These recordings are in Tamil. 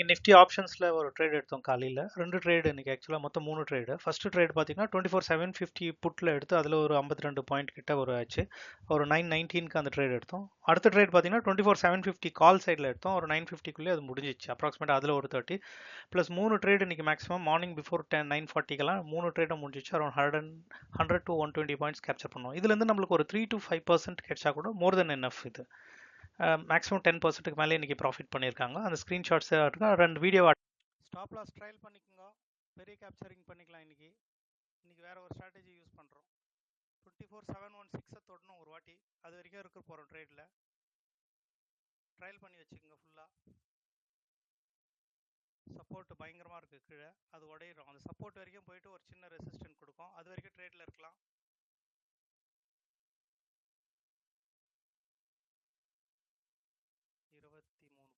நிஃப்டி ஆப்ஷன்ஸில் ஒரு ட்ரேட் எடுத்தோம் காலையில். 2 ட்ரேடு இன்றைக்கி ஆக்சுவலாக மொத்தம் 3 ட்ரேடு. ஃபஸ்ட்டு ட்ரேட் பார்த்தீங்கன்னா 24,750 புட்டில் எடுத்து அதில் ஒரு 52 பாயிண்ட் கிட்ட ஒரு ஆச்சு. ஒரு 919க்கு அந்த ட்ரேட் எடுத்தோம். அடுத்த ட்ரேட் பார்த்தீங்கன்னா 24,750 கால் சைடில் எடுத்தோம். ஒரு 950க்குள்ளே அது முடிஞ்சிச்சு அப்ராக்சிமேட்டாக. அதில் ஒரு 30 ப்ளஸ் 3 ட்ரேட் இன்றைக்கி மேக்ஸிமம் மார்னிங் பிஃபோர் 940க்கெல்லாம் 3 ட்ரேடும் முடிஞ்சிச்சு. அரௌண்ட் 100 to 120 பாயிண்ட்ஸ் கேப்சர் பண்ணோம். இதுலேருந்து நம்மளுக்கு ஒரு 3 to 5% கிடைச்சா கூட மோர் தென் எனஃப். இது மேக்ஸிமம் 10%க்கு மேலே இன்றைக்கி ப்ராஃபிட் பண்ணியிருக்காங்க. அந்த ஸ்க்ரீன்ஷாட்ஸ் இருக்கா, 2 வீடியோ. ஸ்டாப் லாஸ் ட்ரையல் பண்ணிக்கோங்க, பெரிய கேப்சரிங் பண்ணிக்கலாம். இன்றைக்கி வேறு ஒரு ஸ்ட்ராட்டஜி யூஸ் பண்ணுறோம். 24,716 தொடணும் ஒரு வாட்டி, அது வரைக்கும் இருக்க போகிறோம். ட்ரேடில் ட்ரையல் பண்ணி வச்சுக்கோங்க ஃபுல்லாக. சப்போர்ட் பயங்கரமாக இருக்குது கீழே, அது உடையிடும். அந்த சப்போர்ட் வரைக்கும் போயிட்டு ஒரு சின்ன ரெசிஸ்டன்ட் கொடுக்கும், அது வரைக்கும் ட்ரேடில் இருக்கலாம். 23 பாயிண்ட்.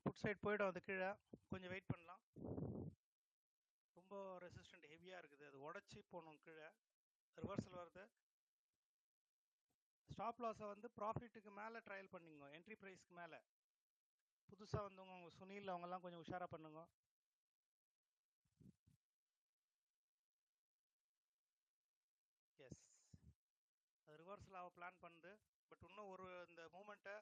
புட் சைட் போய்டும், அது கீழே கொஞ்சம் வெயிட் பண்ணலாம். ரொம்ப ரெசிஸ்டன்ட் ஹெவியாக இருக்குது, அது உடச்சி போகணும். கீழே ரிவர்சல் வருது. ஸ்டாப் லாஸை வந்து ப்ராஃபிட்டுக்கு மேலே ட்ரையல் பண்ணிங்க, என்ட்ரி ப்ரைஸ்க்கு மேலே. புதுசாக வந்தவங்க அவங்க சுனில் அவங்கெல்லாம் கொஞ்சம் உஷாராக பண்ணுங்க. எஸ், அது ரிவர்சல் ஆக பிளான் பண்ணுது. பட் இன்னும் ஒரு இந்த மூமெண்ட்டை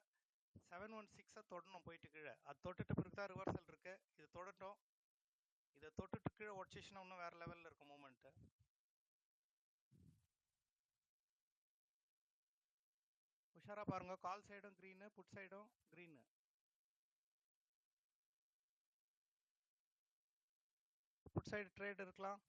716 தொடணும் போயிட்டு கீழே. அது தொட்டுட்டு பிறகு தான் ரிவர்சல் இருக்கு. இது தொடட்டும், இதை தொட்டுட்டு கீழே உடச்சிச்சுன்னா இன்னும் வேற லெவலில் இருக்கும் மூமெண்ட்டு. உஷாரா பாருங்க, கால் சைடும் க்ரீனு, புட் சைடும் க்ரீனு. புட் சைடு ட்ரேட் இருக்கலாம்.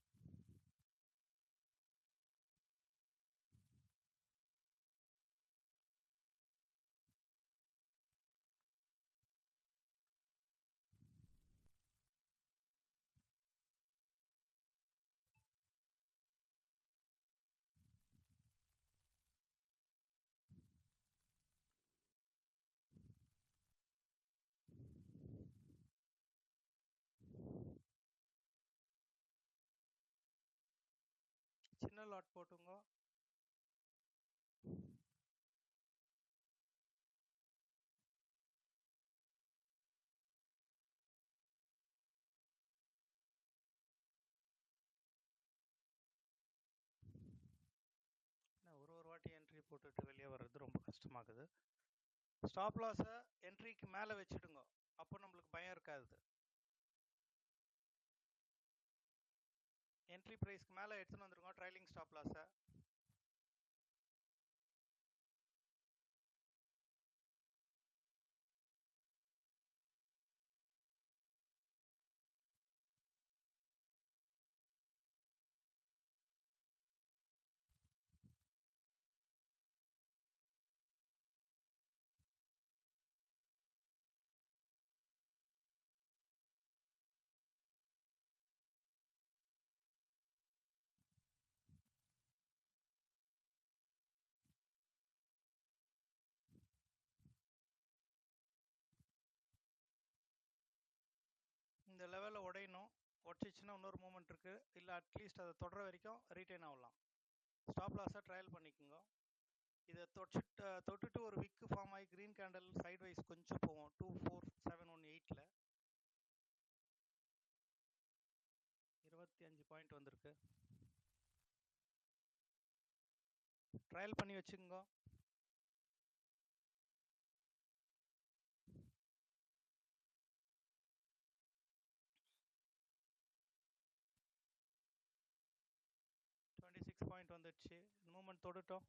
சின்ன லாட் போட்டுங்க. ஒரு வாட்டி என்ட்ரி போட்டுட்டு வெளியே வர்றது ரொம்ப கஷ்டமாகுது. ஸ்டாப் லாஸை என்ட்ரிக்கு மேலே வச்சுடுங்க, அப்போ நம்மளுக்கு பயம் இருக்காது. என்ட்ரி ப்ரைஸ்க்கு மேலே எடுத்துன்னு வந்துருங்க ட்ரைலிங் ஸ்டாப் லாஸை. இந்த லெவலில் உடையணும். உடச்சிச்சுன்னா இன்னொரு மூமெண்ட் இருக்குது, இல்லை அட்லீஸ்ட் அதை தொடர வரைக்கும் ரீட்டைன் ஆகலாம். ஸ்டாப் லாஸை ட்ரையல் பண்ணிக்கோங்க. இதை தொட்டுட்டு ஒரு விக்கு ஃபார்ம் ஆகி க்ரீன் கேண்டல் சைட் வைஸ் கொஞ்சம் போவோம். 24718ல் 25 பாயிண்ட் வந்திருக்கு. ட்ரையல் பண்ணி வச்சுக்கோங்க. பாயிண்ட் வந்துடுச்சு. மூமெண்ட் தொட்டுட்டோம்.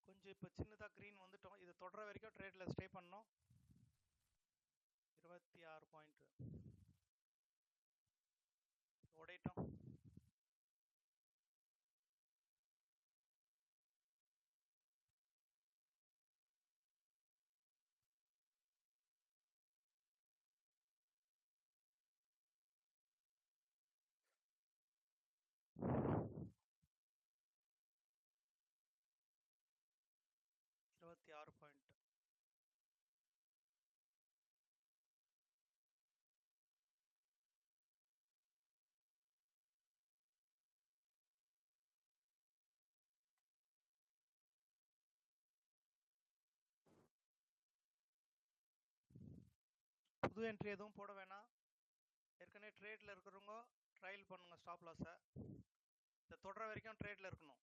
கொஞ்சம் இப்போ சின்னதாக க்ரீன் வந்துட்டோம். இது தொடர வரைக்கும் ட்ரேடில் ஸ்டே பண்ணோம். 26 பாயிண்ட் உடையிட்டோம். புது என்ட்ரி எதுவும் போட வேணாம். ஏற்கனவே ட்ரேடில் இருக்கிறவங்க ட்ரையல் பண்ணுங்க. ஸ்டாப் லாஸை இதை தொடர வரைக்கும் ட்ரேடில் இருக்கணும்.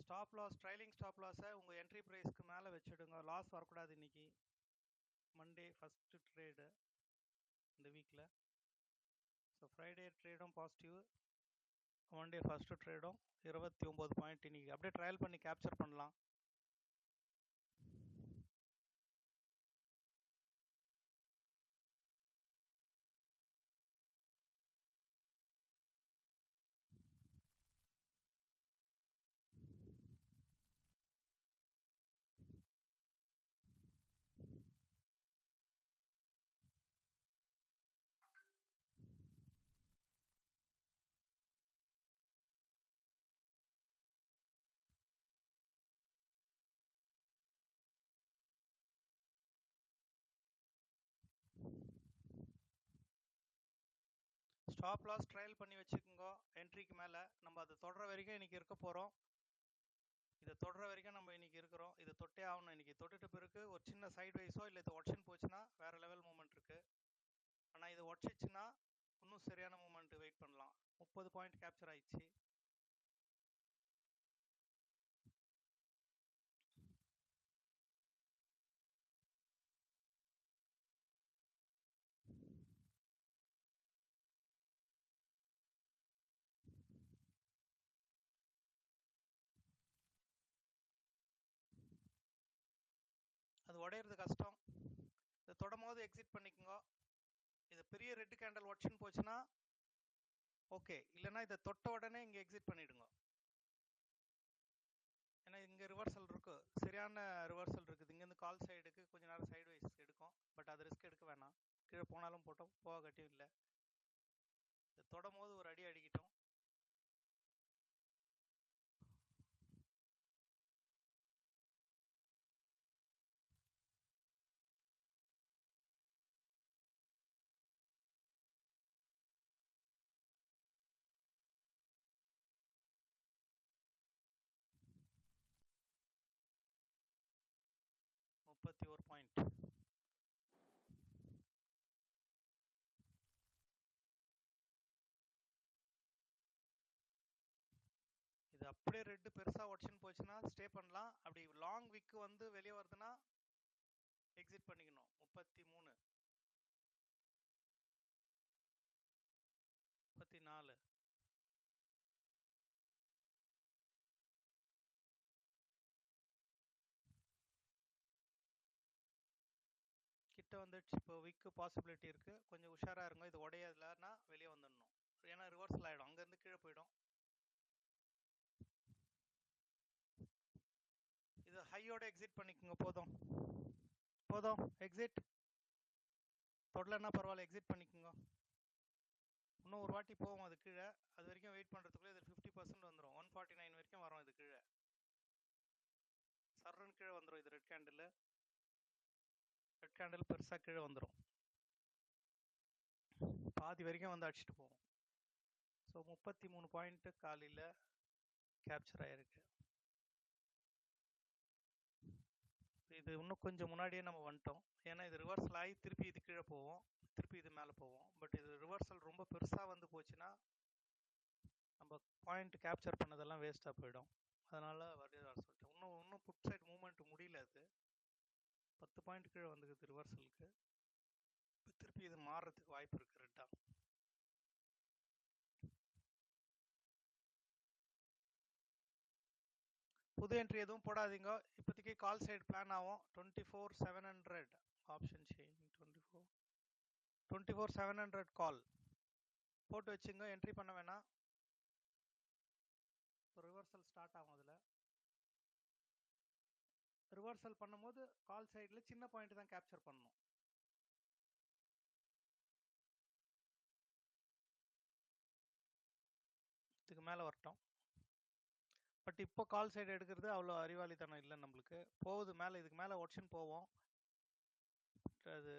ஸ்டாப் லாஸ், ட்ரைலிங் ஸ்டாப் லாஸை உங்கள் என்ட்ரி ப்ரைஸ்க்கு மேலே வச்சுடுங்க. லாஸ் வரக்கூடாது. இன்னைக்கு மண்டே ஃபஸ்ட்டு ட்ரேடு இந்த வீக்கில். ஸோ ஃப்ரைடே ட்ரேடும் பாசிட்டிவ், மண்டே ஃபஸ்ட்டு ட்ரேடும் 29 பாயிண்ட். இன்னைக்கு அப்படியே ட்ரையல் பண்ணி கேப்சர் பண்ணலாம். ஸ்டாப் லாஸ் ட்ரையல் பண்ணி வச்சுக்கோங்க. என்ட்ரிக்கு மேலே நம்ம அதை தொடர வரைக்கும் இன்னைக்கு இருக்க போகிறோம். இதை தொடர வரைக்கும் நம்ம இன்னைக்கு இருக்கிறோம். இதை தொட்டே ஆகணும். இன்னைக்கு தொட்டுட்டு பிறகு ஒரு சின்ன சைட் வைஸோ இல்லை இது ஒட்ஷன் போச்சுன்னா வேற லெவல் மூமெண்ட் இருக்கு. ஆனால் இது ஒட்சிச்சுன்னா இன்னும் சரியான மூமெண்ட் வெயிட் பண்ணலாம். 30 பாயிண்ட் கேப்சர் ஆயிடுச்சு. அது உடையிறது கஷ்டம். இதை தொடும் போது எக்ஸிட் பண்ணிக்கோங்க. இது பெரிய ரெட் கேண்டல் ஒட்ஷன் போச்சுன்னா ஓகே, இல்லைன்னா இதை தொட்ட உடனே இங்கே எக்ஸிட் பண்ணிடுங்க. ஏன்னா இங்கே ரிவர்சல் இருக்கு, சரியான ரிவர்சல் இருக்குது. இங்கேருந்து கால் சைடுக்கு கொஞ்ச நேரம் சைடு வைஸ் எடுக்கும். பட் அது ரிஸ்க் எடுக்க வேணாம். கீழே போனாலும் போட்டோம், போக கட்டியும் இல்லை. இதை தொடும் போது ஒரு அடி அடிக்கிட்டோம். முப்பத்தி ஒரு பாயிண்ட். இது அப்படியே ரெட் பெருசா ஒட்ஷன் போச்சுன்னா ஸ்டே பண்ணலாம். அப்படி லாங் விக்கு வந்து வெளியே வருதுன்னா எக்ஸிட் பண்ணிக்கணும். 33, 34, கிட்ட வந்துடுச்சு. இப்போ விக்கு பாசிபிலிட்டி இருக்கு. கொஞ்சம் உஷாரா இருங்க. இது உடையதுலன்னா வெளியே வந்துடணும். ஏன்னா ரிவர்சல் ஆயிடும், அங்கேருந்து கீழே போயிடும். இது ஹையோட எக்ஸிட் பண்ணிக்கோங்க. போதும் போதும், எக்ஸிட். தொடலன்னா பரவாயில்ல, எக்ஸிட் பண்ணிக்கோங்க. இன்னும் ஒரு வாட்டி போவோம் அது கீழே. அது வரைக்கும் வெயிட் பண்ணுறதுக்குள்ளே இது 50% வந்துடும். 149 வரைக்கும் வரும். இது கீழே சர்றன்னு கீழே வந்துடும். இது ரெட் கேண்டில், ரெட் கேண்டில் பெருசாக கீழே வந்துடும். பாதி வரைக்கும் வந்து அடிச்சுட்டு போவோம். ஸோ 33 பாயிண்ட் காலையில் கேப்சர் ஆயிருக்கு. இது இன்னும் கொஞ்சம் முன்னாடியே நம்ம வந்துட்டோம். ஏன்னா இது ரிவர்சல் ஆகி திருப்பி இது கீழே போவோம், திருப்பி இது மேலே போவோம். பட் இது ரிவர்சல் ரொம்ப பெருசாக வந்து போச்சுன்னா நம்ம பாயிண்ட் கேப்சர் பண்ணதெல்லாம் வேஸ்ட்டாக போயிடும். அதனால வர சொல்லிட்டேன். இன்னும் புட் சைட் மூவ்மெண்ட் முடியல. அது 10 பாயிண்ட் கீழே வந்துக்குது ரிவர்சலுக்கு. இப்போ திருப்பி இது மாறுறதுக்கு வாய்ப்பு இருக்கு ரெட்டா. புது என்ட்ரி எதுவும் போடாதீங்க இப்போதைக்கு. கால் சைடு பிளான் ஆகும். 24,700 ஆப்ஷன் செயின். 24,700 கால் போட்டு வச்சுங்க. என்ட்ரி பண்ண வேணாம். ரிவர்சல் ஸ்டார்ட் ஆகும். அதில் ரிவர்சல் பண்ணும்போது கால் சைடில் சின்ன பாயிண்ட் தான் கேப்சர் பண்ணணும். இதுக்கு மேலே வரட்டும். பட் இப்போ கால் சைடு எடுக்கிறது அவ்வளோ அறிவாளித்தனம் இல்லை நம்மளுக்கு. போகுது மேலே, இதுக்கு மேலே ஆப்ஷன் போவோம். அது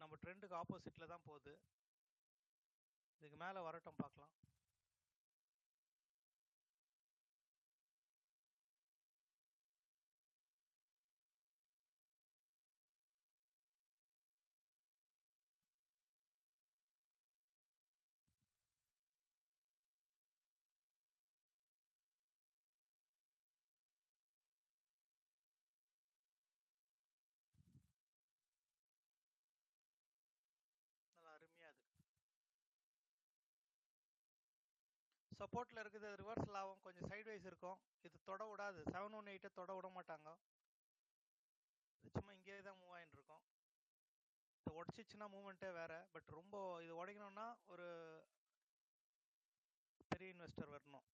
நம்ம ட்ரெண்டுக்கு ஆப்போசிட்டில் தான் போகுது. இதுக்கு மேலே வரட்டும், பார்க்கலாம். சப்போர்ட்ல இருக்குது, ரிவர்சல் ஆகும், கொஞ்சம் சைட் வைஸ் இருக்கும். இது தொட விடாது, 718 தொட விட மாட்டாங்க. இது சும்மா இங்கேயே தான் மூவ் ஆகிட்டு இருக்கும். இது உடச்சிச்சுன்னா மூவ்மெண்ட்டே வேற. பட் ரொம்ப இது உடைக்கணும்னா ஒரு பெரிய இன்வெஸ்டர் வரணும்.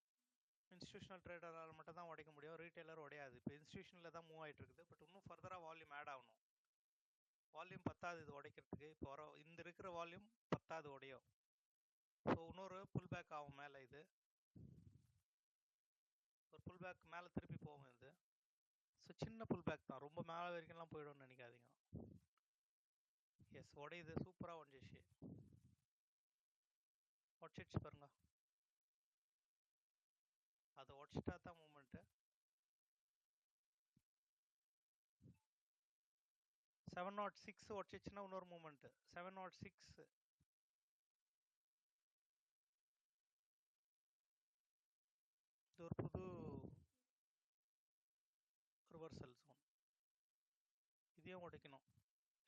இன்ஸ்டியூஷனல் ட்ரேடரால் மட்டும் தான் உடைக்க முடியும், ரீட்டைலர் உடையாது. இப்போ இன்ஸ்டியூஷனில் தான் மூவ் ஆகிட்டு இருக்குது. பட் இன்னும் ஃபர்தராக வால்யூம் ஆட் ஆகணும். வால்யூம் பத்தாது இது உடைக்கிறதுக்கு. இப்போ வர இந்த இருக்கிற வால்யூம் பத்தாது உடையும். ஸோ இன்னொரு புல் பேக் ஆகும் மேலே. இது ஒரு புல் பேக் மேலே திருப்பி போகும் இது. ஸோ சின்ன புல் பேக் தான், ரொம்ப மேலே வரைக்கும்லாம் போயிடும்னு நினைக்காதீங்க. எஸ், உடையுது, சூப்பராக உடஞ்சிச்சு. உடச்சிடுச்சு பாருங்க. அதை உடச்சிட்டா தான் மூமெண்ட்டு. 706 உடச்சிச்சுன்னா இன்னொரு மூமெண்ட்டு. 706 இது ஒரு புது ரிவர்சல் ஜோன். இதையும் உடைக்கணும்.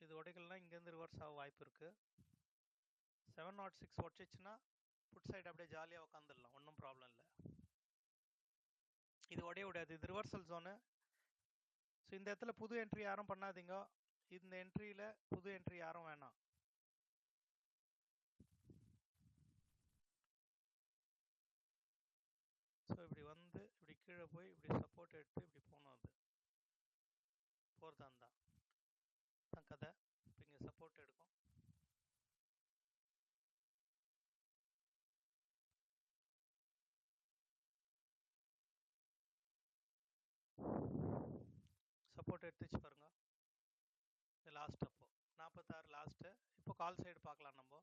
இது உடைக்கலனா இங்கேருந்து ரிவர்ஸ் ஆக வாய்ப்பு இருக்கு. 706 உடச்சிச்சுன்னா புட் சைடு அப்படியே ஜாலியாக உட்காந்துடலாம், ஒன்றும் ப்ராப்ளம் இல்லை. இது உடைய விடாது, இது ரிவர்சல் ஜோனு. ஸோ இந்த இடத்துல புது என்ட்ரி யாரும் பண்ணாதீங்க. இந்த என்ட்ரியில் புது என்ட்ரி யாரும் வேணாம். ஸோ இப்படி வந்து இப்படி கீழே போய் இப்படி சப்போர்ட் எடுத்து இப்படி போகணும். அது போகிறதா இருந்தால் தான் கதை. இப்போ இங்கே சப்போர்ட் எடுக்கும். சப்போர்ட் எடுத்துச்சு பாருங்க. இது லாஸ்ட். அப்போ 46 லாஸ்ட்டு. இப்போ கால் சைடு பார்க்கலாம். நம்ம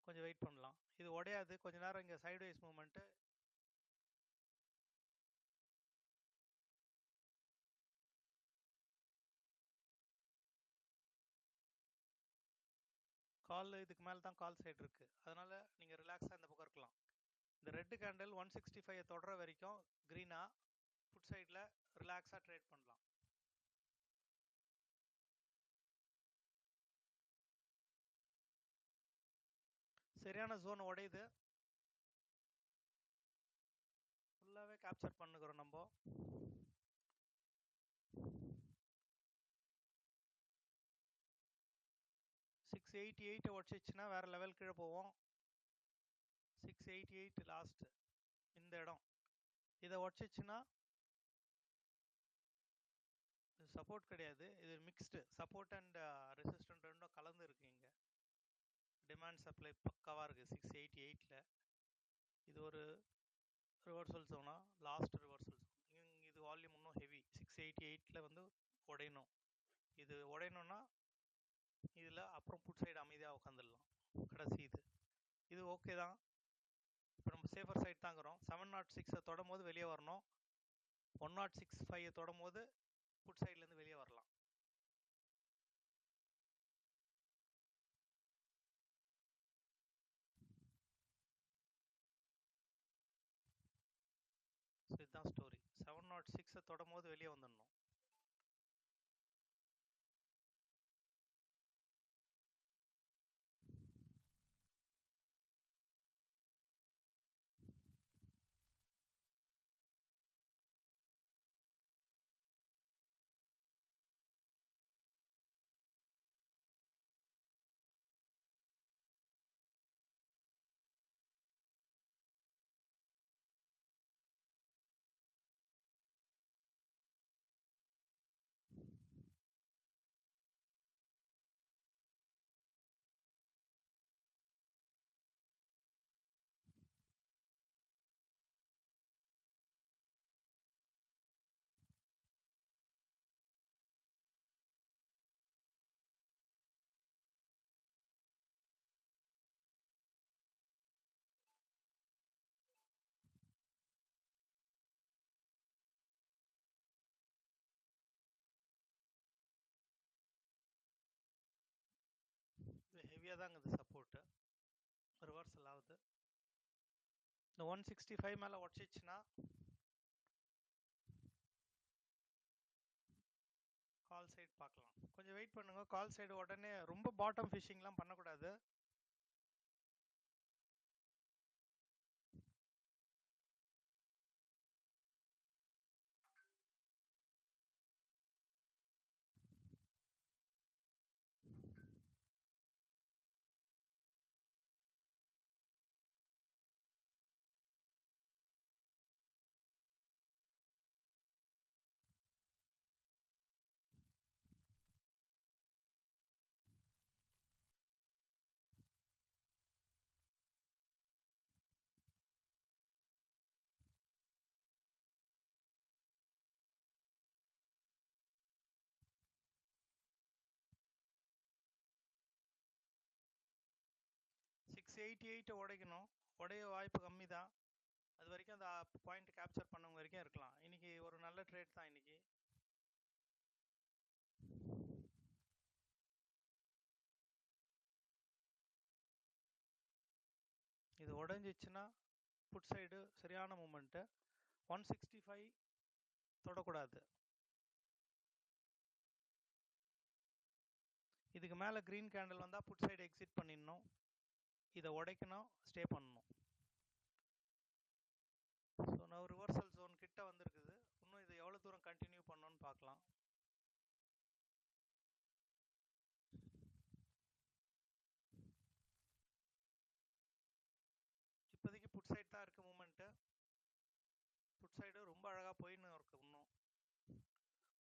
கொஞ்சம் வெயிட் பண்ணலாம். இது உடையாது, கொஞ்ச நேரம் இங்கே சைடு வைஸ் மூவ்மெண்ட்டு. கால் இதுக்கு மேலே தான் கால் சைடு இருக்குது, அதனால் நீங்கள் ரிலாக்ஸாக இந்த பக்கம் இருக்கலாம். இந்த ரெட்டு கேண்டில் 165 தொடர வரைக்கும் க்ரீனாக புட் சைடில் ரிலாக்ஸாக ட்ரேட் பண்ணலாம். சரியான ஜோன் உடையுது, ஃபுல்லாகவே கேப்சர் பண்ணுக்கிறோம் நம்ம. சிக்ஸ் 88 உடச்சிச்சுன்னா வேறு லெவல் கீழே போவோம். 688 லாஸ்ட்டு இந்த இடம். இதை உடச்சிச்சுன்னா இது சப்போர்ட் கிடையாது, இது மிக்ஸ்டு சப்போர்ட் அண்ட் ரெசிஸ்டன்ட் ரெண்டும் கலந்து இருக்கு. இங்கே டிமாண்ட் சப்ளை பக்காவாக இருக்குது 688ல். இது ஒரு ரிவர்சல் ஜோனா, லாஸ்ட் ரிவர்சல் ஜோன். இது வால்யூம் இன்னும் ஹெவி. 688ல் வந்து உடையணும். இது உடையணும்னா இதில் அப்புறம் புட் சைடு அமைதியாக உட்காந்துடலாம் கடைசி. இது ஓகே தான். இப்போ நம்ம சேஃபர் சைட் தாங்கிறோம். 706 தொடும் போது வெளியே வரணும். 1065 தொடும் போது புட் சைட்லேருந்து வெளியே வரலாம். ஸோ இதுதான் ஸ்டோரி. 706 தொடும் போது வெளியே வந்துடணும். இது ஹெவியாக தாங்க இது சப்போர்ட்டு. ரிவர்சல் ஆகுது. இந்த 165 மேலே உடச்சிச்சுன்னா கால் சைடு பார்க்கலாம். கொஞ்சம் வெயிட் பண்ணுங்க. கால் சைடு உடனே ரொம்ப பாட்டம் ஃபிஷிங்லாம் பண்ணக்கூடாது. 2688 உடைக்கணும். உடைய வாய்ப்பு கம்மி தான். அது வரைக்கும் அந்த பாயிண்ட் கேப்சர் பண்ணவங்க வரைக்கும் இருக்கலாம். இன்னைக்கு ஒரு நல்ல ட்ரேட் தான் இன்னைக்கு. இது உடைஞ்சிச்சுன்னா புட் சைடு சரியான மூமெண்ட். 165 தொடக்கூடாது. இதுக்கு மேல கிரீன் கேண்டில் வந்தா புட் சைடு எக்ஸிட் பண்ணிடணும். இதை உடைக்கணும், ஸ்டே பண்ணணும். ஸோ நான் ரிவர்சல் ஜோன் கிட்ட வந்திருக்குது. இன்னும் இது எவ்வளவு தூரம் கண்டினியூ பண்ணணும்னு பார்க்கலாம். இப்போதைக்கு புட் சைடு தான் இருக்கு மூமெண்ட். புட் சைடு ரொம்ப அழகா போயின்னு இருக்கு.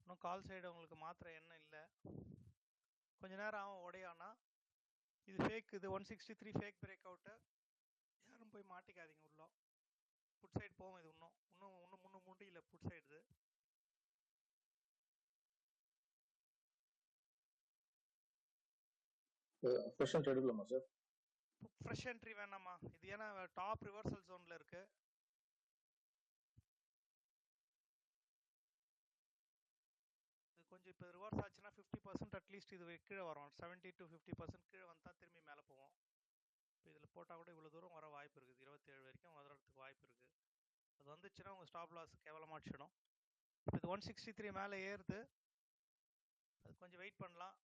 இன்னும் கால் சைடு உங்களுக்கு மாத்திர எண்ணம் இல்லை. கொஞ்ச நேரம் ஆகும் உடையானா. இது ஃபேக். இது 163 ஃபேக் பிரேக் அவுட்டு. யாரும் போய் மாட்டிக்காதீங்க உள்ள. புட் சைடு போவோம். இது இன்னும் முன்னு முடியல புட் சைடு. இது ஃப்ரெஷ் என்ட்ரி எடுக்கலாமா சார்? ஃப்ரெஷ் என்ட்ரி வேணாமா? இது ஏன்னா டாப் ரிவர்சல் ஜோன்ல இருக்கு. இது கொஞ்சம் இப்போ ரிவர்ஸ் ஆச்சுன்னா 50% அட்லீஸ்ட் இது கீழே வரும். 70 to 50% கீழே வந்தால் திரும்பி மேலே போவோம். இப்போ இதில் போட்டால் கூட இவ்வளோ தூரம் வர வாய்ப்பு இருக்குது. 27 வரைக்கும் வர்றதுக்கு வாய்ப்பு இருக்குது. அது வந்துச்சுன்னா உங்கள் ஸ்டாப் லாஸ் கேவலமாக அடிச்சிடும். இப்போ இது 163 மேலே ஏறுது. அது கொஞ்சம் வெயிட் பண்ணலாம்.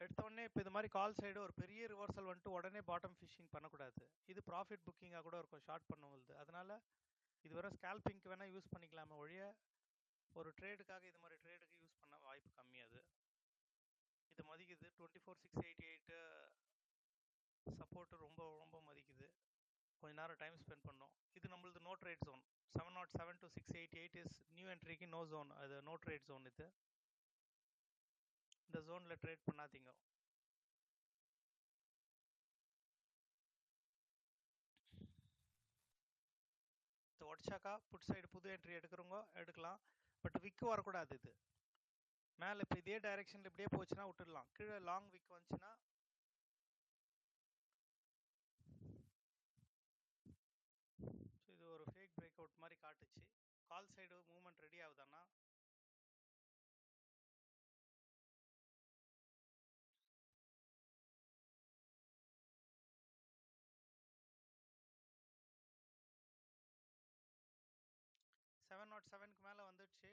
எடுத்தோடனே இப்போ இது மாதிரி கால் சைடு ஒரு பெரிய ரிவர்சல் வந்துட்டு உடனே பாட்டம் ஃபிஷிங் பண்ணக்கூடாது. இது ப்ராஃபிட் புக்கிங்காக கூட இருக்கும் ஷார்ட் பண்ணுவது. அதனால இது வர ஸ்கேல்பிங்க்கு வேணால் யூஸ் பண்ணிக்கலாமே ஒழிய ஒரு ட்ரேடுக்காக இது மாதிரி ட்ரேடுக்கு யூஸ் பண்ண வாய்ப்பு கம்மி. அது இது மதிக்குது. 24688 சப்போர்ட் ரொம்ப ரொம்ப மதிக்குது. கொஞ்ச நேரம் டைம் ஸ்பெண்ட் பண்ணோம். இது நம்மளது no trade zone. 707 to 688 is new என்ட்ரிக்கு நோ ஜோன். அது நோ ட்ரேட் ஜோன். இது இந்த ஜோன்ல ட்ரேட் பண்ணாதீங்க. உடச்சாக்கா புட் சைடு புது என்ட்ரி எடுக்கிறவங்க எடுக்கலாம். பட் விக்கு வரக்கூடாது. இது மேலே இப்போ இதே டைரக்ஷனில் இப்படியே போச்சுன்னா விட்டுடலாம். கீழே லாங் விக் வந்துச்சுன்னா இது ஒரு ஃபேக் பிரேக் அவுட் மாதிரி காட்டுச்சு. கால் சைடு மூவ்மெண்ட் ரெடி ஆகுதானா? செவன் 707க்கு மேலே வந்துடுச்சு.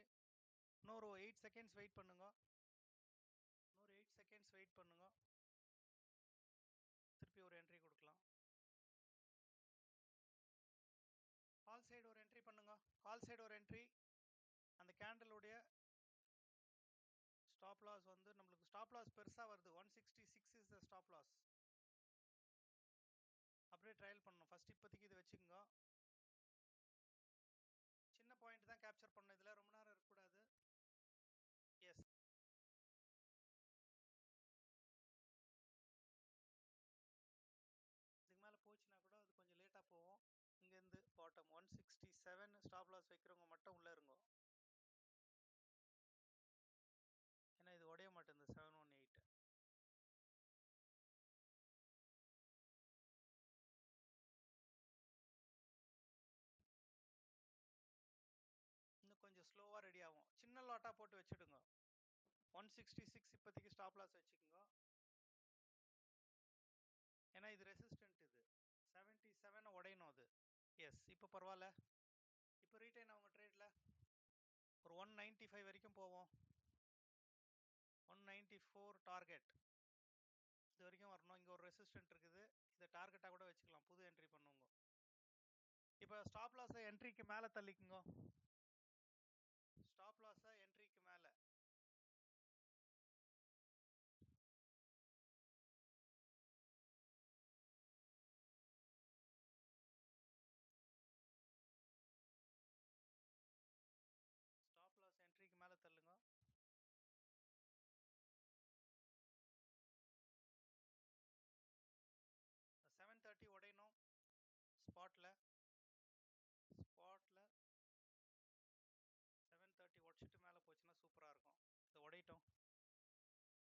இன்னொரு 8 செகண்ட்ஸ் வெயிட் பண்ணுங்க. இன்னொரு 8 செகண்ட்ஸ் வெயிட் பண்ணுங்க. திருப்பி ஒரு என்ட்ரி கொடுக்கலாம். கால் சைடு ஒரு என்ட்ரி பண்ணுங்க. கால் சைடு ஒரு என்ட்ரி. அந்த கேண்டலுடைய ஸ்டாப் லாஸ் வந்து நம்மளுக்கு ஸ்டாப் லாஸ் பெருசா வருது. 166 இஸ் த ஸ்டாப் லாஸ். அப்படியே ட்ரையல் பண்ணணும். ஃபர்ஸ்ட் இப்போதைக்கு இது வச்சுக்கோங்க. சின்ன பாயிண்ட் தான் கேப்சர் பண்ணணும். இதுல ரொம்ப நேரம் இருக்கக்கூடாது. எஸ், இதுக்கு மேலே போச்சுன்னா கூட அது கொஞ்சம் லேட்டாக போவோம். இங்கேருந்து பாட்டம் 167 ஸ்டாப் லாஸ் வைக்கிறவங்க மட்டும் உள்ள இருங்க. ஏன்னா இது உடைய மாட்டேங்குது. 718 இன்னும் கொஞ்சம் ஸ்லோவாக ரெடி ஆகும். சின்ன லாட்டாக போட்டு வச்சுடுங்க. 166 இப்போதைக்கு ஸ்டாப் லாஸ் வச்சுக்கோங்க. ஏன்னா இது ரெசிஸ்டன்ட். இது 77 உடையணும். அது எஸ். இப்போ பரவாயில்ல. இப்போ ரீட்டைன் அவங்க ட்ரேட்ல ஒரு 195 வரைக்கும் போவோம். 194 டார்கெட். இது வரைக்கும் வரணும். இங்கே ஒரு ரெசிஸ்டன்ட் இருக்குது. இதை டார்கெட்டாக கூட வச்சுக்கலாம் புது என்ட்ரி பண்ணுங்க. இப்போ ஸ்டாப் லாஸை என்ட்ரிக்கு மேலே தள்ளிக்குங்க. ஸ்டாப் லாஸை என்ட்ரிக்கு மேலே. ஸ்டாப் லாஸ் என்ட்ரிக்கு மேலே தள்ளுங்க. செவன் 30 உடையணும். ஸ்பாட்ல 730 உடச்சிட்டு மேலே போச்சுன்னா சூப்பராக இருக்கும். இதை உடையிட்டோம்.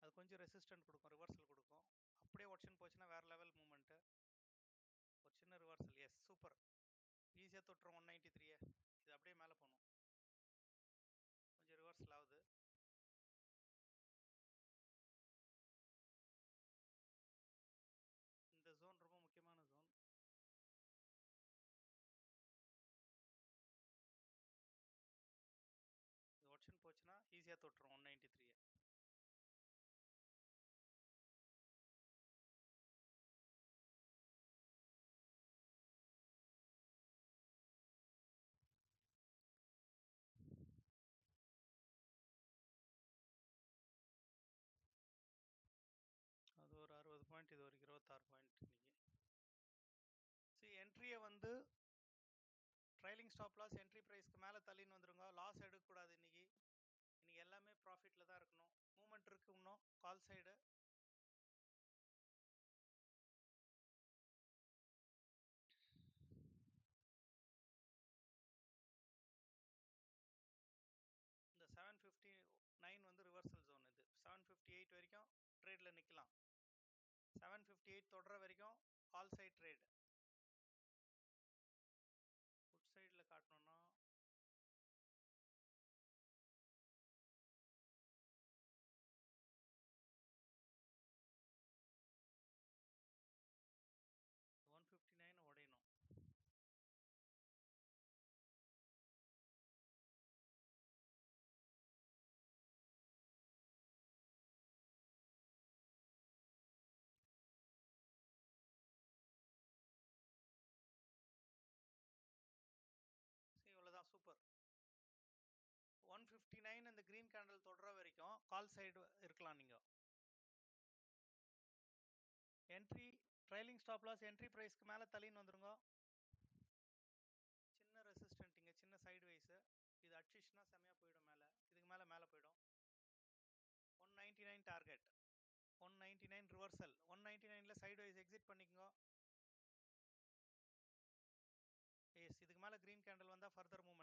அது கொஞ்சம் ரெசிஸ்டன்ட் கொடுக்கும், ரிவர்சல் கொடுக்கும். அப்படியே உடச்சுன்னு போச்சுன்னா வேற லெவல் மூவ்மெண்ட்டு. ஈஸியாக தொட்டுரும் 193. இது அப்படியே மேலே போகணும், கொஞ்சம் ரிவர்ஸில் ஆகுது. இந்த ஜோன் ரொம்ப முக்கியமான ஜோன். இது ஆப்ஷன் போச்சுன்னா ஈஸியாக தொட்டுரும் 193. அது ஒரு 60 பாயிண்ட், இது ஒரு 26 பாயிண்ட் இன்னைக்கு. சரி, என்ட்ரியை வந்து ட்ரைலிங் ஸ்டாப் லாஸ் என்ட்ரி ப்ரைஸ்க்கு மேலே தள்ளின்னு வந்துருங்க. லாஸ் எடுக்கக்கூடாது இன்னைக்கு. இன்னைக்கு எல்லாமே ப்ராஃபிட்டில் தான் இருக்கணும். மூமெண்ட் இருக்கு இன்னும் கால் சைடு. இந்த 759 வந்து ரிவர்சல் ஜோன். இது 758 வரைக்கும் ட்ரேடில் நிற்கலாம். 758 தொடர வரைக்கும் கால் சைட் ட்ரேட். புட் சைடில் காட்டணும்னா $159 உடையணும். சரி, இவ்வளோதான், சூப்பர். 159 இந்த கிரீன் கேண்டில் தொடர வரைக்கும் கால் சைடு இருக்கலாம். நீங்கள் entry trailing stop loss entry ப்ரைஸ்க்கு மேலே தள்ளின்னு வந்துருங்க. சின்ன ரெசிஸ்டன்ட் இங்கே, சின்ன சைடு வைஸு. இது அடிச்சிச்சுன்னா செம்மையாக போயிடும் மேலே. இதுக்கு மேலே போயிடும். 199 டார்கெட், 199 ரிவர்சல். 199ல சைடு வைஸ் எக்ஸிட் பண்ணிக்கோங்க. எஸ், இதுக்கு மேலே கிரீன் கேண்டில் வந்தால் ஃபர்தர் மூவ்மெண்ட்.